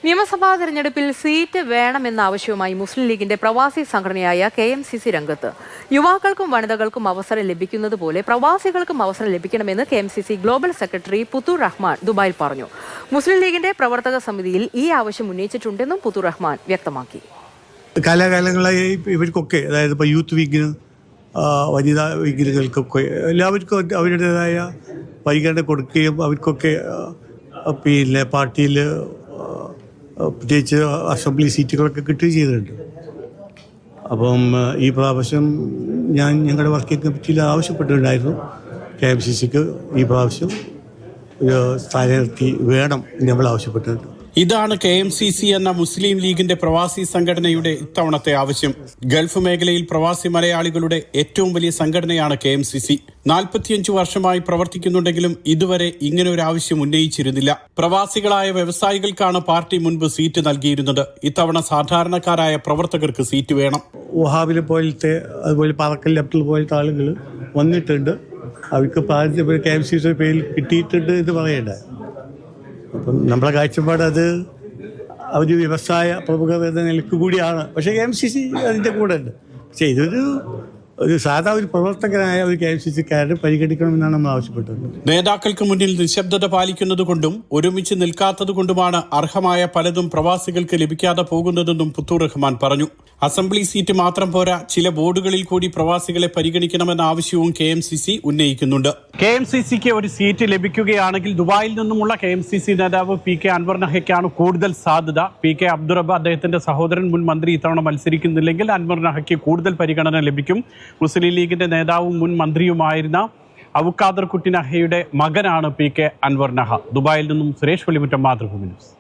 നിയമസഭാ തെരഞ്ഞെടുപ്പിൽ സീറ്റ് വേണമെന്ന ആവശ്യവുമായി മുസ്ലിം ലീഗിന്റെ പ്രവാസി സംഘടനയായ KMCC രംഗത്ത്. യുവാക്കൾക്കും വനിതകൾക്കും അവസരം ലഭിക്കുന്നത് പോലെ പ്രവാസികൾക്കും അവസരം ലഭിക്കണമെന്ന് KMCC global secretary Puthur Rahman ദുബായിൽ പറഞ്ഞു. മുസ്ലിം ലീഗിന്റെ പ്രവർത്തക സമിതിയിൽ ഈ ആവശ്യം ഉന്നയിച്ചിട്ടുണ്ടെന്നും പുത്തൂർ റഹ്മാൻ വ്യക്തമാക്കി. കാലാകാലങ്ങളായി ഇവർക്കൊക്കെ, അതായത് ഇപ്പോൾ യൂത്ത് വിങ്ങിന്, വനിതാ വിങ്ങിനുകൾക്കൊക്കെ എല്ലാവർക്കും അവരുടേതായ പരിഗണന കൊടുക്കുകയും അവർക്കൊക്കെ പാർട്ടിയിൽ പ്രത്യേകിച്ച് അസംബ്ലി സീറ്റുകളൊക്കെ കിട്ടുകയും ചെയ്തിട്ടുണ്ട്. അപ്പം ഈ പ്രാവശ്യം ഞങ്ങളുടെ വർക്കിംഗ് കമ്മിറ്റിയിൽ ആവശ്യപ്പെട്ടിട്ടുണ്ടായിരുന്നു KMCCക്ക് ഈ പ്രാവശ്യം ഒരു സ്ഥാനാർത്ഥി വേണം എന്ന് നമ്മൾ ആവശ്യപ്പെട്ടിട്ടുണ്ട്. ഇതാണ് KMCC എന്ന മുസ്ലിം ലീഗിന്റെ പ്രവാസി സംഘടനയുടെ ഇത്തവണത്തെ ആവശ്യം. ഗൾഫ് മേഖലയിൽ പ്രവാസി മലയാളികളുടെ ഏറ്റവും വലിയ സംഘടനയാണ് KMCC. 45 വർഷമായി പ്രവർത്തിക്കുന്നുണ്ടെങ്കിലും ഇതുവരെ ഇങ്ങനെ ഒരു ആവശ്യം ഉന്നയിച്ചിരുന്നില്ല. പ്രവാസികളായ വ്യവസായികൾക്കാണ് പാർട്ടി മുൻപ് സീറ്റ് നൽകിയിരുന്നത്. ഇത്തവണ സാധാരണക്കാരായ പ്രവർത്തകർക്ക് സീറ്റ് വേണം. വഹാബിലെ പോലത്തെ, അതുപോലെ പാറക്കൽ അബ്ദുൾ പോലത്തെ ആളുകൾ വന്നിട്ടുണ്ട്. അവർക്ക് KMCC പേരിൽ കിട്ടിയിട്ടുണ്ട് എന്ന് പറയണ്ട. അപ്പം നമ്മളെ കാഴ്ചപ്പാട് അത് ഒരു വ്യവസായ പ്രമുഖർ എന്ന നിലക്ക് കൂടിയാണ്. പക്ഷേ KMCC അതിൻ്റെ കൂടെ ഉണ്ട്. പക്ഷേ ഒരു സാധാ ഒരു പ്രവർത്തകനായ ഒരു KMCCക്കാരനെ പരിഗണിക്കണമെന്നാണ് നമ്മൾ ആവശ്യപ്പെട്ടത്. നേതാക്കൾക്ക് മുന്നിൽ നിശബ്ദത പാലിക്കുന്നത് കൊണ്ടും ഒരുമിച്ച് നിൽക്കാത്തത് കൊണ്ടുമാണ് അർഹമായ പലതും പ്രവാസികൾക്ക് ലഭിക്കാതെ പോകുന്നതെന്നും പുത്തൂർ റഹ്മാൻ പറഞ്ഞു. അസംബ്ലി സീറ്റ് മാത്രം പോരാ, ചില ബോർഡുകളിൽ കൂടി പ്രവാസികളെ പരിഗണിക്കണമെന്ന ആവശ്യവും KMCC ഉന്നയിക്കുന്നുണ്ട്. KMCCക്ക് ഒരു സീറ്റ് ലഭിക്കുകയാണെങ്കിൽ ദുബായിൽ നിന്നുമുള്ള KMCC നേതാവ് PK അൻവർ നഹയ്ക്കാണ് കൂടുതൽ സാധ്യത. PK അബ്ദുറബ്ബ, അദ്ദേഹത്തിന്റെ സഹോദരൻ, മുൻ മന്ത്രി, ഇത്തവണ മത്സരിക്കുന്നില്ലെങ്കിൽ അൻവർ നഹയ്ക്ക് കൂടുതൽ പരിഗണന ലഭിക്കും. മുസ്ലിം ലീഗിന്റെ നേതാവും മുൻ മന്ത്രിയുമായിരുന്ന അബുഖാദർ കുട്ടി നഹയുടെ മകനാണ് PK അൻവർ നഹ. ദുബായിൽ നിന്നും സുരേഷ് വെളിമുറ്റം, മാതൃഭൂമി ന്യൂസ്.